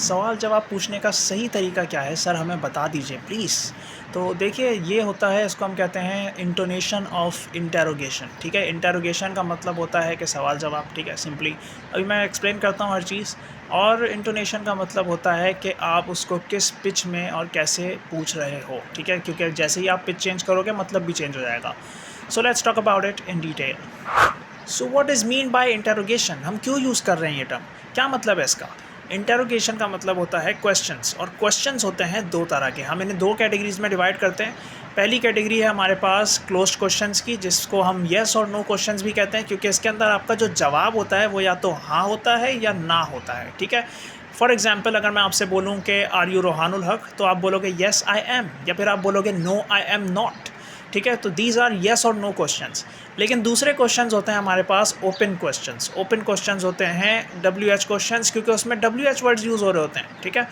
सवाल जवाब पूछने का सही तरीका क्या है सर, हमें बता दीजिए प्लीज़। तो देखिए ये होता है, इसको हम कहते हैं इंटोनेशन ऑफ इंटेरोगेशन। ठीक है, इंटेरोगेशन का मतलब होता है कि सवाल जवाब। ठीक है, सिंपली अभी मैं एक्सप्लेन करता हूँ हर चीज़। और इंटोनेशन का मतलब होता है कि आप उसको किस पिच में और कैसे पूछ रहे हो। ठीक है, क्योंकि जैसे ही आप पिच चेंज करोगे मतलब भी चेंज हो जाएगा। So let's talk about it in detail. So what is mean by interrogation, हम क्यों यूज़ कर रहे हैं ये टर्म, क्या मतलब है इसका। इंटेरोगेशन का मतलब होता है क्वेश्चंस, और क्वेश्चंस होते हैं दो तरह के। हम इन्हें दो कैटेगरीज में डिवाइड करते हैं। पहली कैटेगरी है हमारे पास क्लोज्ड क्वेश्चंस की, जिसको हम येस और नो क्वेश्चंस भी कहते हैं, क्योंकि इसके अंदर आपका जो जवाब होता है वो या तो हाँ होता है या ना होता है। ठीक है, फॉर एग्जाम्पल अगर मैं आपसे बोलूँ कि आर यू रोहानुल हक, तो आप बोलोगे येस आई एम, या फिर आप बोलोगे नो आई एम नॉट। ठीक है, तो दीज आर येस और नो क्वेश्चंस। लेकिन दूसरे क्वेश्चंस होते हैं हमारे पास ओपन क्वेश्चंस। ओपन क्वेश्चंस होते हैं WH क्वेश्चंस, क्योंकि उसमें WH वर्ड्स यूज़ हो रहे होते हैं। ठीक है,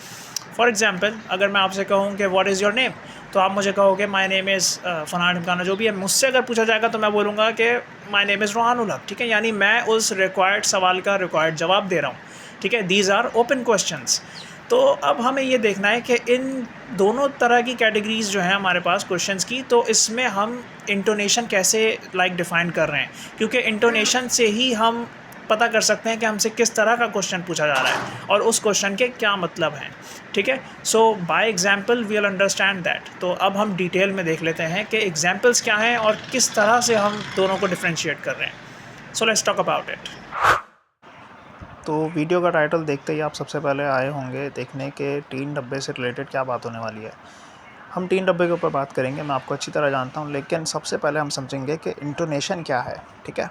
फॉर एग्जाम्पल अगर मैं आपसे कहूँ कि व्हाट इज़ योर नेम, तो आप मुझे कहोगे माई नेम इज़ फलाना ढिमकाना जो भी है। मुझसे अगर पूछा जाएगा तो मैं बोलूँगा कि माई नेम इज़ रोहानुल हक। ठीक है, यानी मैं उस रिक्वायर्ड सवाल का रिक्वायर्ड जवाब दे रहा हूँ। ठीक है, दीज आर ओपन क्वेश्चंस। तो अब हमें ये देखना है कि इन दोनों तरह की कैटेगरीज जो हैं हमारे पास क्वेश्चंस की, तो इसमें हम इंटोनेशन कैसे डिफ़ाइन कर रहे हैं, क्योंकि इंटोनेशन से ही हम पता कर सकते हैं कि हमसे किस तरह का क्वेश्चन पूछा जा रहा है और उस क्वेश्चन के क्या मतलब हैं। ठीक है, so by example we will understand that. तो अब हम डिटेल में देख लेते हैं कि एग्जाम्पल्स क्या हैं और किस तरह से हम दोनों को डिफ्रेंशिएट कर रहे हैं। So let's talk about it. तो वीडियो का टाइटल देखते ही आप सबसे पहले आए होंगे देखने के टीन डब्बे से रिलेटेड क्या बात होने वाली है। हम टीन डब्बे के ऊपर बात करेंगे, मैं आपको अच्छी तरह जानता हूँ, लेकिन सबसे पहले हम समझेंगे कि इंटोनेशन क्या है। ठीक है,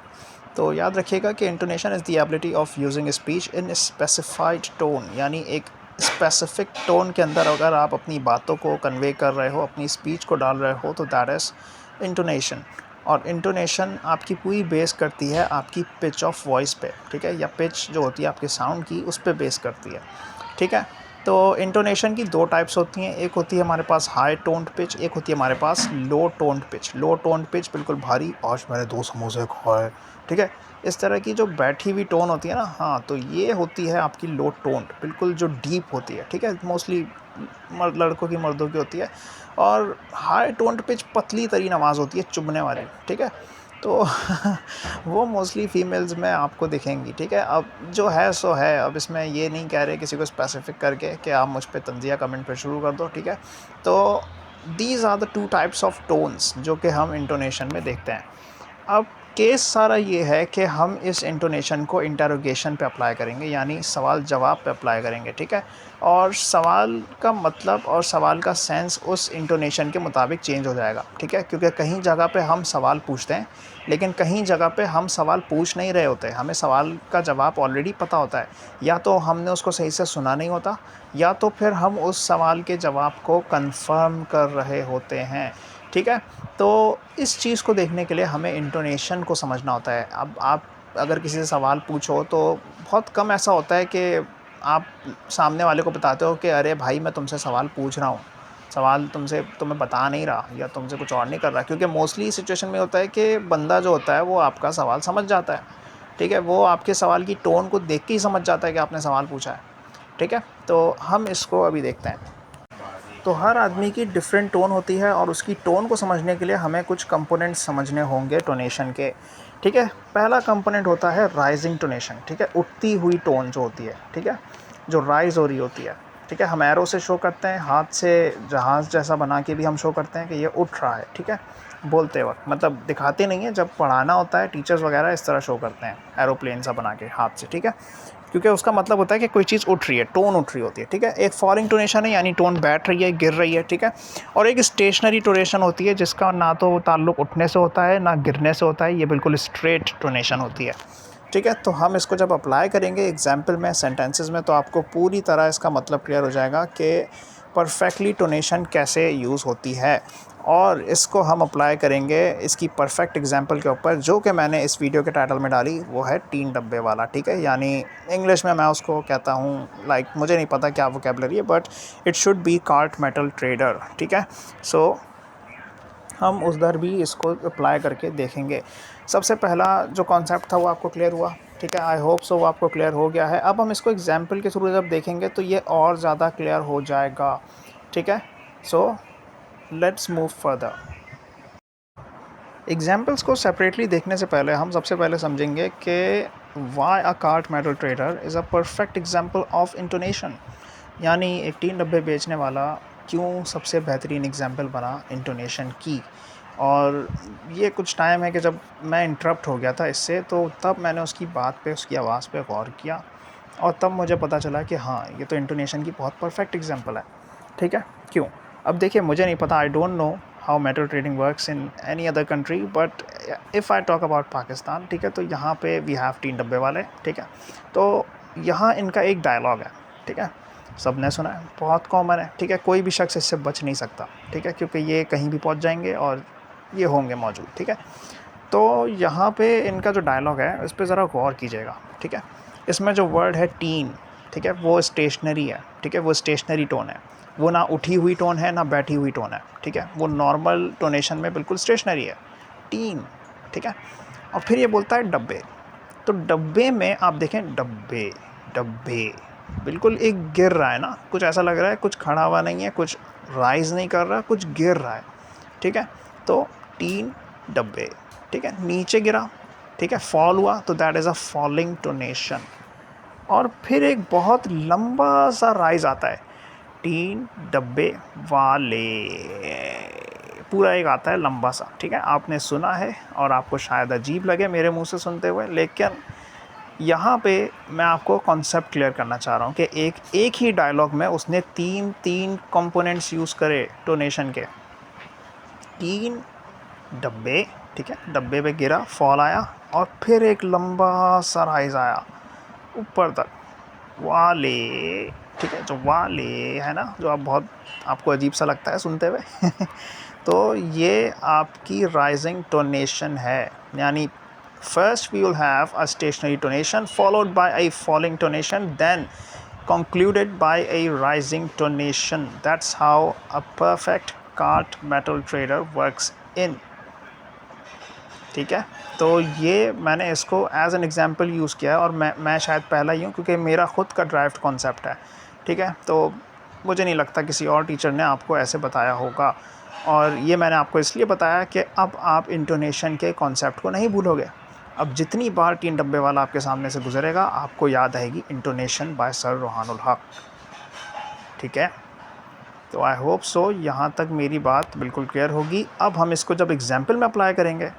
तो याद रखिएगा कि intonation is the ability of using speech in specified tone, यानी एक स्पेसिफिक टोन के अंदर अगर आप अपनी बातों को कन्वे कर रहे हो, अपनी स्पीच को डाल रहे हो, तो दैट इज़ इंटोनेशन। और इंटोनेशन आपकी पूरी बेस करती है आपकी पिच ऑफ वॉइस पे। ठीक है, या पिच जो होती है आपके साउंड की, उस पे बेस करती है। ठीक है, तो इंटोनेशन की दो टाइप्स होती हैं, एक होती है हमारे पास हाई टोन्ड पिच, एक होती है हमारे पास लो टोन्ड पिच। लो टोन्ड पिच बिल्कुल भारी, आज मैंने 2 समोसे खाए। ठीक है, इस तरह की जो बैठी हुई टोन होती है ना, हाँ, तो ये होती है आपकी लो टोन्ड, बिल्कुल जो डीप होती है। ठीक है, मोस्टली लड़कों की मर्दों की होती है। और हाई टोन्ड पिच पतली तरीन आवाज़ होती है, चुभने वाली। ठीक है, तो वो मोस्टली फीमेल्स में आपको दिखेंगी। ठीक है, अब जो है सो है, अब इसमें ये नहीं कह रहे किसी को स्पेसिफिक करके कि आप मुझ पे तंज़िया कमेंट पे शुरू कर दो। ठीक है, तो these are the two types of tones जो कि हम इंटोनेशन में देखते हैं। अब केस सारा ये है कि हम इस इंटोनेशन को इंटरोगेशन पे अप्लाई करेंगे, यानी सवाल जवाब पे अप्लाई करेंगे। ठीक है, और सवाल का मतलब और सवाल का सेंस उस इंटोनेशन के मुताबिक चेंज हो जाएगा। ठीक है, क्योंकि कहीं जगह पे हम सवाल पूछते हैं, लेकिन कहीं जगह पे हम सवाल पूछ नहीं रहे होते, हमें सवाल का जवाब ऑलरेडी पता होता है। या तो हमने उसको सही से सुना नहीं होता, या तो फिर हम उस सवाल के जवाब को कंफर्म कर रहे होते हैं। ठीक है, तो इस चीज़ को देखने के लिए हमें इंटोनेशन को समझना होता है। अब आप अगर किसी से सवाल पूछो तो बहुत कम ऐसा होता है कि आप सामने वाले को बताते हो कि अरे भाई मैं तुमसे सवाल पूछ रहा हूँ, सवाल तुम्हें बता नहीं रहा या तुमसे कुछ और नहीं कर रहा, क्योंकि मोस्टली सिचुएशन में होता है कि बंदा जो होता है वो आपका सवाल समझ जाता है। ठीक है, वो आपके सवाल की टोन को देख के ही समझ जाता है कि आपने सवाल पूछा है। ठीक है, तो हम इसको अभी देखते हैं। तो हर आदमी की डिफरेंट टोन होती है, और उसकी टोन को समझने के लिए हमें कुछ कंपोनेंट्स समझने होंगे टोनेशन के। ठीक है, पहला कंपोनेंट होता है राइजिंग टोनेशन। ठीक है, उठती हुई टोन जो होती है। ठीक है, जो राइज़ हो रही होती है। ठीक है, हम एरो से शो करते हैं, हाथ से जहाज़ जैसा बना के भी हम शो करते हैं कि ये उठ रहा है। ठीक है, बोलते वक्त, मतलब दिखाते नहीं है, जब पढ़ाना होता है टीचर्स वगैरह इस तरह शो करते हैं, एरोप्लेन सा बना के हाथ से। ठीक है, क्योंकि उसका मतलब होता है कि कोई चीज़ उठ रही है, टोन उठ रही होती है। ठीक है, एक फॉलिंग टोनेशन है, यानी टोन बैठ रही है, गिर रही है। ठीक है, और एक स्टेशनरी टोनेशन होती है, जिसका ना तो ताल्लुक उठने से होता है ना गिरने से होता है, ये बिल्कुल स्ट्रेट टोनेशन होती है। ठीक है, तो हम इसको जब अप्लाई करेंगे एग्जाम्पल में, सेंटेंसेस में, तो आपको पूरी तरह इसका मतलब क्लियर हो जाएगा कि परफेक्टली टोनेशन कैसे यूज़ होती है। और इसको हम अप्लाई करेंगे इसकी परफेक्ट एग्जांपल के ऊपर, जो कि मैंने इस वीडियो के टाइटल में डाली, वो है 3 डब्बे वाला। ठीक है, यानी इंग्लिश में मैं उसको कहता हूँ, मुझे नहीं पता क्या वोकैबुलरी है, but it should be cart metal trader. ठीक है, सो हम उधर भी इसको अप्लाई करके देखेंगे। सबसे पहला जो कॉन्सेप्ट था वो आपको क्लियर हुआ। ठीक है, आई होप सो वो आपको क्लियर हो गया है। अब हम इसको एग्जाम्पल के थ्रू जब देखेंगे तो ये और ज़्यादा क्लियर हो जाएगा। ठीक है, so let's move further. Examples को सेपरेटली देखने से पहले हम सबसे पहले समझेंगे कि why a cart metal trader is a perfect example of intonation, यानी एक 3 डब्बे बेचने वाला क्यों सबसे बेहतरीन एग्जाम्पल बना इंटोनेशन की। और ये कुछ टाइम है कि जब मैं इंटरप्ट हो गया था इससे, तो तब मैंने उसकी बात पे, उसकी आवाज़ पे गौर किया और तब मुझे पता चला कि हाँ, ये तो इंटोनेशन की बहुत परफेक्ट एग्जाम्पल है। ठीक है, क्यों? अब देखिए, मुझे नहीं पता, I don't know how metal trading works in any other country, but if I talk about Pakistan, ठीक है, तो यहाँ पे वी हैव 3 डब्बे वाले। ठीक है, तो यहाँ इनका एक डायलॉग है। ठीक है, सबने सुना है, बहुत कॉमन है। ठीक है, कोई भी शख्स इससे बच नहीं सकता। ठीक है, क्योंकि ये कहीं भी पहुँच जाएंगे और ये होंगे मौजूद। ठीक है, तो यहाँ पे इनका जो डायलॉग है इस पर ज़रा गौर कीजिएगा। ठीक है, इसमें जो वर्ड है टीन, ठीक है, वो स्टेशनरी है। ठीक है, वो स्टेशनरी टोन है, वो ना उठी हुई टोन है ना बैठी हुई टोन है। ठीक है, वो नॉर्मल टोनेशन में बिल्कुल स्टेशनरी है, टीन। ठीक है, और फिर ये बोलता है डब्बे। तो डब्बे में आप देखें, डब्बे डब्बे बिल्कुल एक गिर रहा है ना, कुछ ऐसा लग रहा है, कुछ खड़ा हुआ नहीं है, कुछ राइज नहीं कर रहा, कुछ गिर रहा है। ठीक है, तो 3 डब्बे। ठीक है, नीचे गिरा। ठीक है, फॉल हुआ, तो दैट इज़ अ फॉलिंग टोनेशन। और फिर एक बहुत लंबा सा राइज आता है, 3 डब्बे वाले, पूरा एक आता है लंबा सा। ठीक है, आपने सुना है और आपको शायद अजीब लगे मेरे मुंह से सुनते हुए, लेकिन यहाँ पे मैं आपको कॉन्सेप्ट क्लियर करना चाह रहा हूँ कि एक ही डायलॉग में उसने तीन कंपोनेंट्स यूज़ करे टोनेशन के। 3 डब्बे। ठीक है, डब्बे पे गिरा, फॉल आया और फिर एक लंबा सा राइज आया ऊपर तक, वाले। ठीक है, जो वाले है ना, जो आप बहुत, आपको अजीब सा लगता है सुनते हुए तो ये आपकी राइजिंग टोनेशन है। यानी first we will have a stationary tonation followed by a falling tonation, then concluded by a rising tonation. That's how a perfect cart metal trader works in. ठीक है, तो ये मैंने इसको एज एन एग्जांपल यूज़ किया है और मैं शायद पहला ही हूँ, क्योंकि मेरा ख़ुद का ड्राइव्ड कॉन्सेप्ट है। ठीक है, तो मुझे नहीं लगता किसी और टीचर ने आपको ऐसे बताया होगा, और ये मैंने आपको इसलिए बताया कि अब आप इंटोनेशन के कॉन्सेप्ट को नहीं भूलोगे। अब जितनी बार 3 डब्बे वाला आपके सामने से गुजरेगा, आपको याद आएगी इंटोनेशन बाय सर रोहानुल हक। ठीक है, तो आई होप सो यहाँ तक मेरी बात बिल्कुल क्लियर होगी। अब हम इसको जब एग्जाम्पल में अप्लाई करेंगे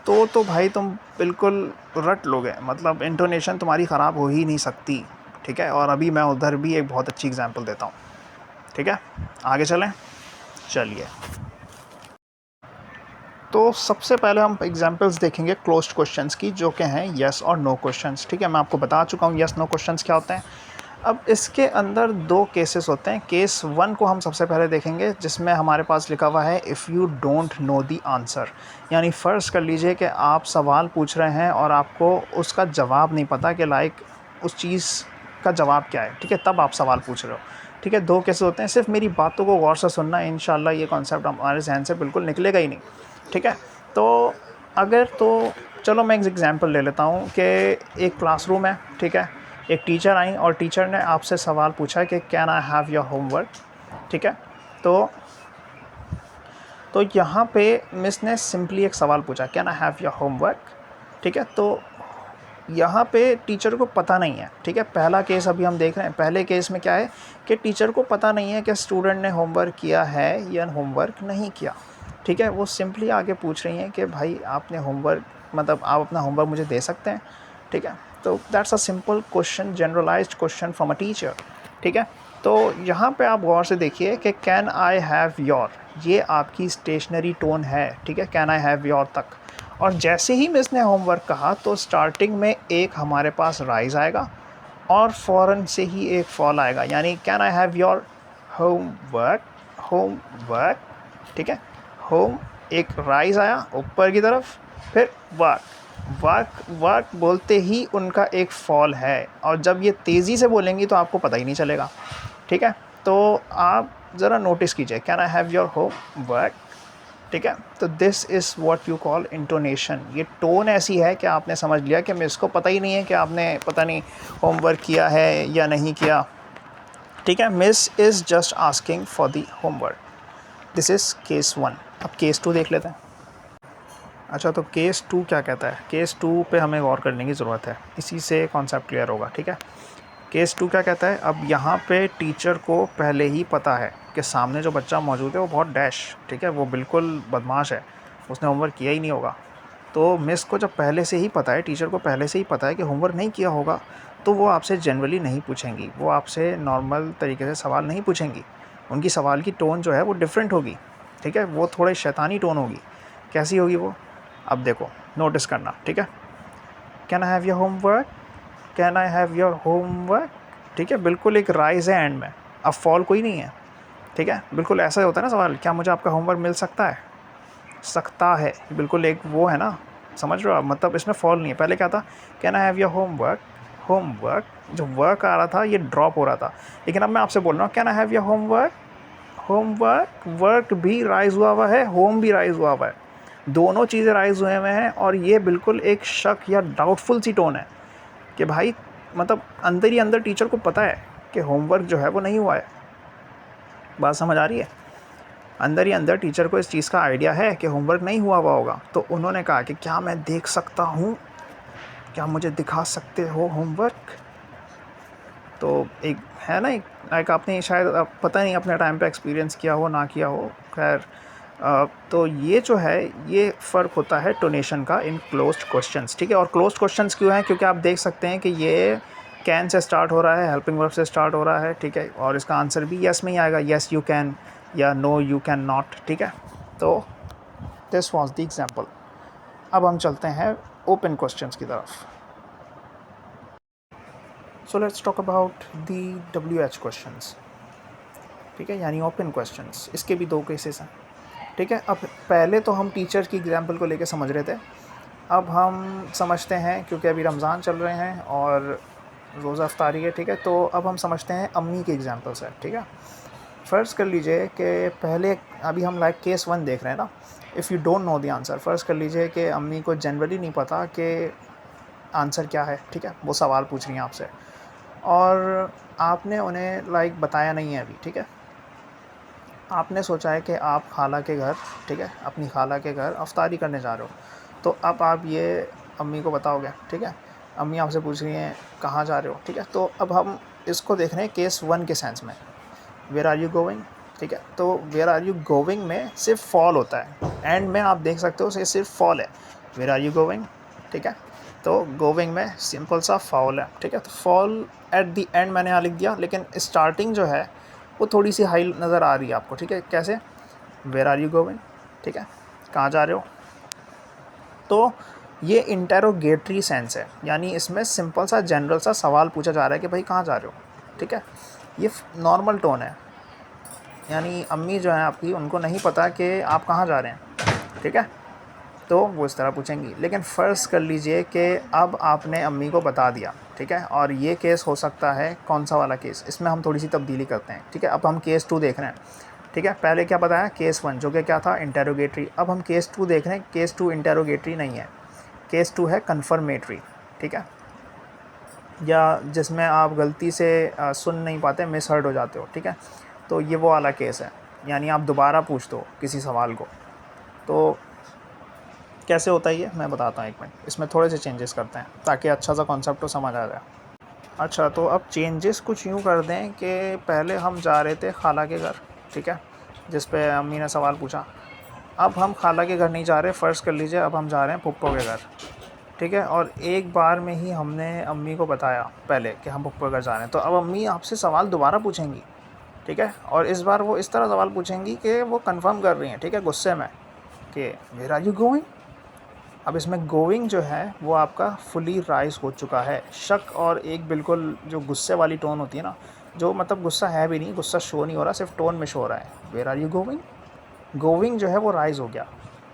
तो भाई तुम बिल्कुल रट लोगे, मतलब इंटोनेशन तुम्हारी ख़राब हो ही नहीं सकती। ठीक है, और अभी मैं उधर भी एक बहुत अच्छी एग्जांपल देता हूँ। ठीक है, आगे चलें, चलिए। तो सबसे पहले हम एग्जांपल्स देखेंगे क्लोज्ड क्वेश्चंस की, जो कि हैं येस और नो क्वेश्चंस। ठीक है, मैं आपको बता चुका हूँ येस नो क्वेश्चंस क्या होते हैं। अब इसके अंदर 2 केसेस होते हैं। केस 1 को हम सबसे पहले देखेंगे, जिसमें हमारे पास लिखा हुआ है if you don't know the answer. यानी फ़र्ज़ कर लीजिए कि आप सवाल पूछ रहे हैं और आपको उसका जवाब नहीं पता कि लाइक उस चीज़ का जवाब क्या है। ठीक है, तब आप सवाल पूछ रहे हो। ठीक है, 2 केसेस होते हैं, सिर्फ मेरी बातों को गौर से सुनना, इंशाल्लाह ये कॉन्सेप्ट हमारे जहन से बिल्कुल निकलेगा ही नहीं। ठीक है, तो अगर तो चलो मैं एक एग्जांपल ले लेता हूँ कि एक क्लासरूम है। ठीक है, एक टीचर आई और टीचर ने आपसे सवाल पूछा कि can I have your homework. ठीक है, तो यहाँ पे मिस ने सिंपली एक सवाल पूछा, can I have your homework. ठीक है, तो यहाँ पे टीचर को पता नहीं है। ठीक है, पहला केस अभी हम देख रहे हैं। पहले केस में क्या है कि टीचर को पता नहीं है कि स्टूडेंट ने होमवर्क किया है या होमवर्क नहीं किया। ठीक है, वो सिंपली आगे पूछ रही हैं कि भाई आपने होमवर्क, मतलब आप अपना होमवर्क मुझे दे सकते हैं। ठीक है, तो that's a simple question, generalised question from a teacher. ठीक है, तो यहाँ पे आप गौर से देखिए कि कैन आई हैव योर, ये आपकी स्टेशनरी टोन है। ठीक है, कैन आई हैव योर तक। और जैसे ही मिस ने होमवर्क कहा तो स्टार्टिंग में एक हमारे पास राइज आएगा और फ़ौरन से ही एक फॉल आएगा, यानी can I have your homework, homework. ठीक है, होम एक राइज आया ऊपर की तरफ, फिर वर्क, वर्क वर्क बोलते ही उनका एक फॉल है, और जब ये तेज़ी से बोलेंगी तो आपको पता ही नहीं चलेगा। ठीक है, तो आप ज़रा नोटिस कीजिए, can I have your homework, ठीक है। तो this is what you call intonation. ये टोन ऐसी है कि आपने समझ लिया कि मिस को पता ही नहीं है कि आपने पता नहीं होमवर्क किया है या नहीं किया। ठीक है, miss is just asking for the homework. This is case 1। अब केस 2 देख लेते हैं। अच्छा, तो केस 2 क्या कहता है? केस 2 पे हमें गौर करने की ज़रूरत है, इसी से कॉन्सेप्ट क्लियर होगा। ठीक है, केस 2 क्या कहता है? अब यहाँ पे टीचर को पहले ही पता है कि सामने जो बच्चा मौजूद है वो बहुत डैश, ठीक है, वो बिल्कुल बदमाश है, उसने होमवर्क किया ही नहीं होगा। तो मिस को जब पहले से ही पता है, टीचर को पहले से ही पता है कि होमवर्क नहीं किया होगा, तो वो आपसे जनरली नहीं पूछेंगी, वो आपसे नॉर्मल तरीके से सवाल नहीं पूछेंगी। उनकी सवाल की टोन जो है वो डिफरेंट होगी। ठीक है, वो थोड़ी शैतानी टोन होगी। कैसी होगी वो? अब देखो, नोटिस करना। ठीक है, can I have your homework, can I have your homework. ठीक है, बिल्कुल एक राइज है एंड में, अब फॉल कोई नहीं है। ठीक है, बिल्कुल ऐसा ही होता है ना सवाल, क्या मुझे आपका होमवर्क मिल सकता है? सकता है, बिल्कुल एक वो है ना, समझ रहे हो आप? मतलब इसमें फॉल नहीं है। पहले क्या था? Can I have your homework, homework, जो वर्क आ रहा था ये ड्रॉप हो रहा था। लेकिन अब मैं आपसे बोल रहा हूँ can I have your homework, homework, work भी राइज हुआ है, होम भी राइज हुआ है, दोनों चीज़ें राइज हुए हुए हैं। और ये बिल्कुल एक शक या डाउटफुल सी टोन है कि भाई मतलब अंदर ही अंदर टीचर को पता है कि होमवर्क जो है वो नहीं हुआ है। बात समझ आ रही है? अंदर ही अंदर टीचर को इस चीज़ का आइडिया है कि होमवर्क नहीं हुआ होगा। तो उन्होंने कहा कि क्या मैं देख सकता हूँ, क्या मुझे दिखा सकते हो होमवर्क? तो एक है ना, एक आपने शायद पता नहीं अपने टाइम पे एक्सपीरियंस किया हो ना किया हो, खैर। तो ये जो है ये फ़र्क होता है टोनेशन का इन क्लोज्ड क्वेश्चंस। ठीक है, और क्लोज्ड क्वेश्चंस क्यों हैं? क्योंकि आप देख सकते हैं कि ये कैन से स्टार्ट हो रहा है, हेल्पिंग वर्ब से स्टार्ट हो रहा है। ठीक है, और इसका आंसर भी यस में ही आएगा, यस यू कैन या नो यू कैन नॉट। ठीक है, तो दिस वाज द एग्जांपल। अब हम चलते हैं ओपन क्वेश्चंस की तरफ। So let's talk about the WH questions. ठीक है, यानी ओपन क्वेश्चंस। इसके भी दो केसेस हैं। ठीक है, अब पहले तो हम टीचर की एग्जांपल को लेकर समझ रहे थे, अब हम समझते हैं, क्योंकि अभी रमज़ान चल रहे हैं और रोज़ा अफ्तारी है। ठीक है, तो अब हम समझते हैं अम्मी की एग्जांपल से। ठीक है, फ़र्ज़ कर लीजिए कि पहले अभी हम लाइक केस 1 देख रहे हैं ना। If you don't know the answer, फ़र्ज़ कर लीजिए कि अम्मी को जनरली नहीं पता कि आंसर क्या है। ठीक है, वो सवाल पूछ रही हैं आपसे और आपने उन्हें लाइक बताया नहीं है अभी। ठीक है, आपने सोचा है कि आप खाला के घर, ठीक है, अपनी खाला के घर अफ्तारी करने जा रहे हो, तो अब आप ये अम्मी को बताओगे। ठीक है, अम्मी आपसे पूछ रही हैं कहाँ जा रहे हो। ठीक है, तो अब हम इसको देख रहे हैं केस 1 के सेंस में, वेयर आर यू गोइंग। ठीक है, तो वेयर आर यू गोइंग में सिर्फ फॉल होता है, एंड में आप देख सकते हो सिर्फ फॉल है, वेयर आर यू गोइंग। ठीक है, तो गोइंग में सिंपल सा फॉल है। ठीक है, तो फॉल एट द एंड मैंने यहाँ लिख दिया, लेकिन स्टार्टिंग जो है वो थोड़ी सी हाई नज़र आ रही है आपको। ठीक है, कैसे? Where are you going. ठीक है, कहाँ जा रहे हो? तो ये इंटेरोगेटरी सेंस है, यानी इसमें सिंपल सा जनरल सा सवाल पूछा जा रहा है कि भाई कहाँ जा रहे हो। ठीक है, ये नॉर्मल टोन है, यानी अम्मी जो है आपकी, उनको नहीं पता कि आप कहाँ जा रहे हैं। ठीक है, तो वो इस तरह पूछेंगी। लेकिन फ़र्ज़ कर लीजिए कि अब आपने अम्मी को बता दिया। ठीक है, और ये केस हो सकता है कौन सा वाला केस, इसमें हम थोड़ी सी तब्दीली करते हैं। ठीक है, अब हम केस 2 देख रहे हैं। ठीक है, पहले क्या बताया? केस 1 जो कि क्या था? इंटेरोगेटरी। अब हम केस 2 देख रहे हैं। केस 2 इंटेरोगेटरी नहीं है, केस 2 है कन्फर्मेटरी। ठीक है, या जिसमें आप गलती से सुन नहीं पाते, मिसहर्ड हो जाते हो। ठीक है, तो ये वो वाला केस है, यानी आप दोबारा पूछ दो किसी सवाल को। तो कैसे होता है ये मैं बताता हूँ, एक मिनट। इसमें थोड़े से चेंजेस करते हैं ताकि अच्छा सा कॉन्सेप्ट तो समझ आ जाए। अच्छा, तो अब चेंजेस कुछ यूँ कर दें कि पहले हम जा रहे थे खाला के घर। ठीक है, जिस पे अम्मी ने सवाल पूछा। अब हम खाला के घर नहीं जा रहे, फ़र्ज़ कर लीजिए अब हम जा रहे हैं पुप्पो के घर। ठीक है, और एक बार में ही हमने अम्मी को बताया पहले कि हम पुप्पो के घर जा रहे हैं, तो अब अम्मी आपसे सवाल दोबारा पूछेंगी। ठीक है, और इस बार वो इस तरह सवाल पूछेंगी कि वो कंफर्म कर रही हैं। ठीक है, गुस्से में कि वेयर आर यू गोइंग। अब इसमें गोइंग जो है वो आपका फुली राइज हो चुका है। शक और एक बिल्कुल जो गुस्से वाली टोन होती है ना, जो मतलब गुस्सा है भी नहीं, गुस्सा शो नहीं हो रहा, सिर्फ टोन में शो हो रहा है। Where are you going, going जो है वो राइज हो गया।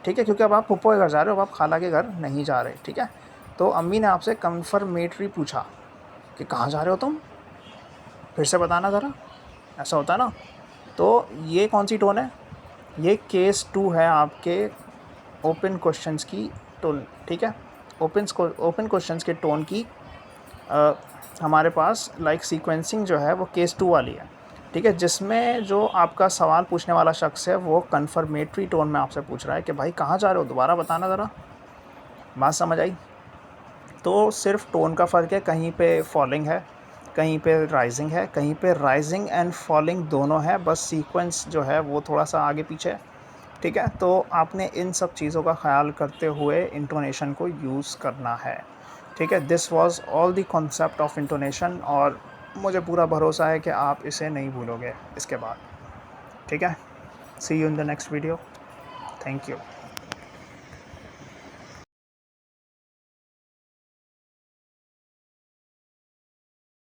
ठीक है, क्योंकि अब आप पुप्पो के घर जा रहे हो, अब आप खाला के घर नहीं जा रहे। ठीक है, तो अम्मी ने आपसे कन्फर्मेटरी पूछा कि कहाँ जा रहे हो तुम, फिर से बताना ज़रा, ऐसा होता है ना। तो ये कौन सी टोन है? ये केस 2 है आपके ओपन क्वेश्चंस की टोन, ठीक है। ओपन क्वेश्चंस के टोन की हमारे पास लाइक सीक्वेंसिंग जो है वो केस 2 वाली है, ठीक है, जिसमें जो आपका सवाल पूछने वाला शख्स है वो कन्फर्मेटरी टोन में आपसे पूछ रहा है कि भाई कहाँ जा रहे हो, दोबारा बताना ज़रा, बात समझ आई। तो सिर्फ टोन का फ़र्क है, कहीं पे फॉलिंग है, कहीं पे राइजिंग है, कहीं पे राइजिंग एंड फॉलिंग दोनों है, बस सीक्वेंस जो है वो थोड़ा सा आगे पीछे है, ठीक है। तो आपने इन सब चीज़ों का ख्याल करते हुए इंटोनेशन को यूज़ करना है, ठीक है। This was all the concept of intonation, और मुझे पूरा भरोसा है कि आप इसे नहीं भूलोगे इसके बाद, ठीक है। See you in the next video, thank you.